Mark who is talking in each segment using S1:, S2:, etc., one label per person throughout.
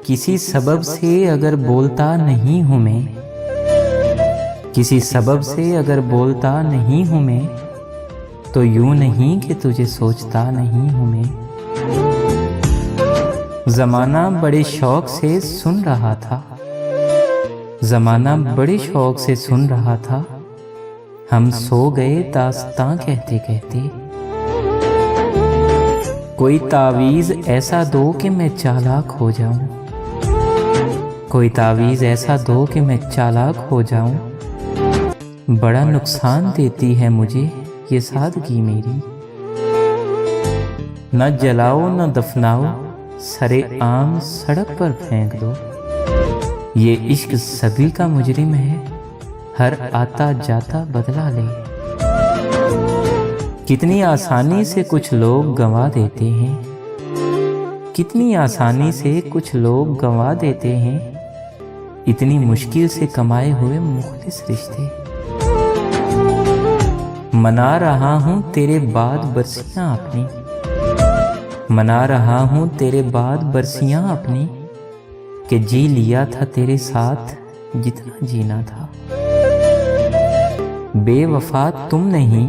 S1: किसी सबब से अगर बोलता नहीं हूँ मैं, किसी सबब से अगर बोलता नहीं हूँ मैं, तो यूं नहीं कि तुझे सोचता नहीं हूँ मैं। ज़माना बड़े शौक से सुन रहा था, ज़माना बड़े शौक से सुन रहा था, हम सो गए दास्तां कहते कहते। कोई तावीज़ ऐसा दो कि मैं चालाक हो जाऊं, कोई तावीज़ ऐसा दो कि मैं चालाक हो जाऊं। बड़ा नुकसान देती है मुझे ये सादगी मेरी। न जलाओ न दफनाओ, सरे आम सड़क पर फेंक दो। ये इश्क सभी का मुजरिम है, हर आता जाता बदला ले। कितनी आसानी से कुछ लोग गंवा देते हैं, कितनी आसानी से कुछ लोग गंवा देते हैं, इतनी मुश्किल से कमाए हुए मुखलिस रिश्ते। मना रहा हूँ तेरे बाद बरसियाँ अपनी, मना रहा हूँ तेरे बाद बरसियाँ अपनी, कि जी लिया था तेरे साथ जितना जीना था। बेवफा तुम नहीं,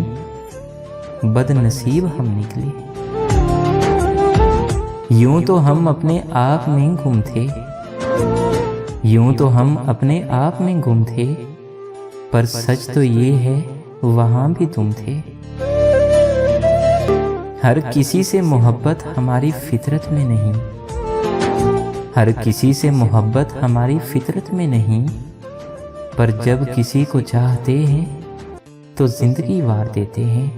S1: बदनसीब हम निकले। यूं तो हम अपने आप में गुम थे, यूं तो हम अपने आप में गुम थे, पर सच तो ये है वहां भी तुम थे। हर किसी से मोहब्बत हमारी फितरत में नहीं, हर किसी से मोहब्बत हमारी फितरत में नहीं, पर जब किसी को चाहते हैं तो जिंदगी वार देते हैं।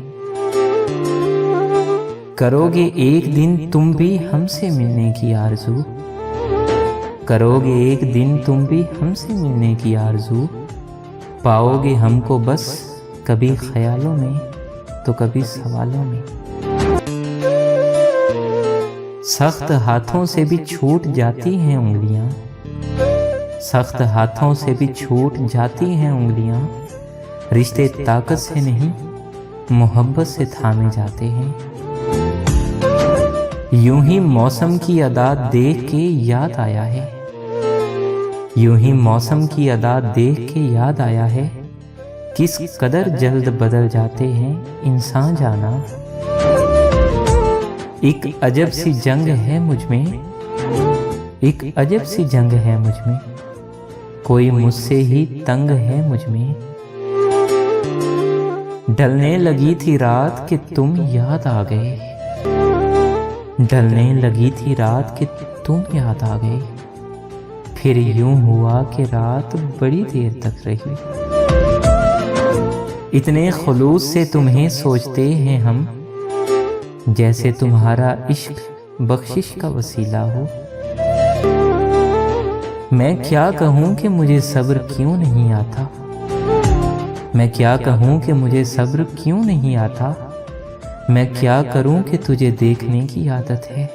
S1: करोगे एक दिन तुम भी हमसे मिलने की आरज़ू, करोगे एक दिन तुम भी हमसे मिलने की आरज़ू। पाओगे हमको बस कभी ख्यालों में तो कभी सवालों में। सख्त हाथों से भी छूट जाती हैं उंगलियां, सख्त हाथों से भी छूट जाती हैं उंगलियां। रिश्ते ताकत से नहीं मोहब्बत से थामे जाते हैं। यूं ही मौसम की अदा देख के याद आया है, यूं ही मौसम की अदा देख के याद आया है, किस कदर जल्द बदल जाते हैं इंसान जाना। एक अजब सी जंग है मुझ में, एक अजब सी जंग है मुझ में, कोई मुझसे ही तंग है मुझ में। ढलने लगी थी रात कि तुम याद आ गए, ढलने लगी थी रात कि तुम याद आ गए। फिर यूं हुआ कि रात बड़ी देर तक रही। इतने खुलूस से तुम्हें सोचते हैं हम, जैसे तुम्हारा इश्क बख्शिश का वसीला हो। मैं क्या कहूँ कि मुझे सब्र क्यों नहीं आता, मैं क्या कहूँ कि मुझे सब्र क्यों नहीं आता। मैं क्या करूं कि तुझे देखने की आदत है।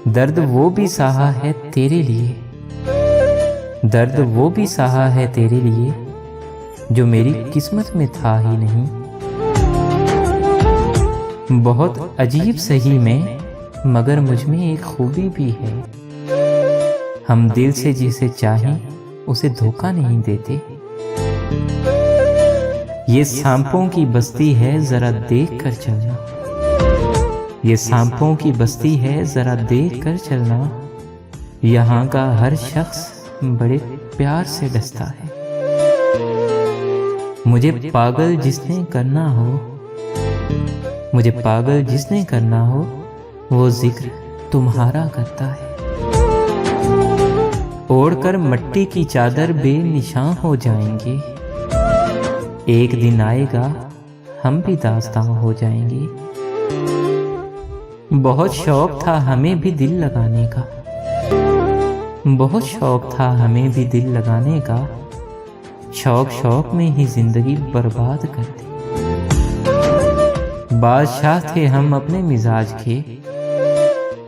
S1: दर्द वो भी सहा है तेरे लिए, दर्द वो भी सहा है तेरे लिए, जो मेरी किस्मत में था ही नहीं। बहुत अजीब सही में, मगर मुझ में एक खूबी भी है। हम दिल से जिसे चाहें उसे धोखा नहीं देते। ये सांपों की बस्ती है जरा देख कर चलना, ये सांपों की बस्ती है जरा देख कर चलना। यहाँ का हर शख्स बड़े प्यार से डसता है। मुझे पागल जिसने करना हो, मुझे पागल जिसने करना हो, वो जिक्र तुम्हारा करता है। ओढ़कर मट्टी की चादर बेनिशान हो जाएंगे, एक दिन आएगा हम भी दास्तां हो जाएंगे। बहुत शौक था हमें भी दिल लगाने का, बहुत शौक था हमें भी दिल लगाने का, शौक शौक में ही जिंदगी बर्बाद कर दी। बादशाह थे हम अपने मिजाज के,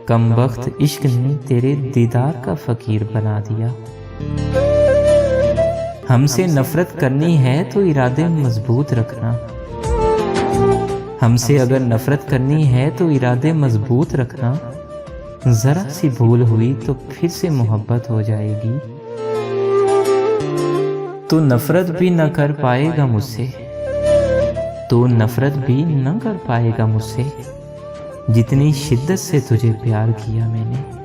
S1: कम वक्त इश्क ने तेरे दीदार का फकीर बना दिया। हमसे नफरत करनी है तो इरादे मजबूत रखना, हमसे अगर नफरत करनी है तो इरादे मजबूत रखना। जरा सी भूल हुई तो फिर से मोहब्बत हो जाएगी। तू नफरत भी न कर पाएगा मुझसे, तू नफरत भी न कर पाएगा मुझसे, जितनी शिद्दत से तुझे प्यार किया मैंने।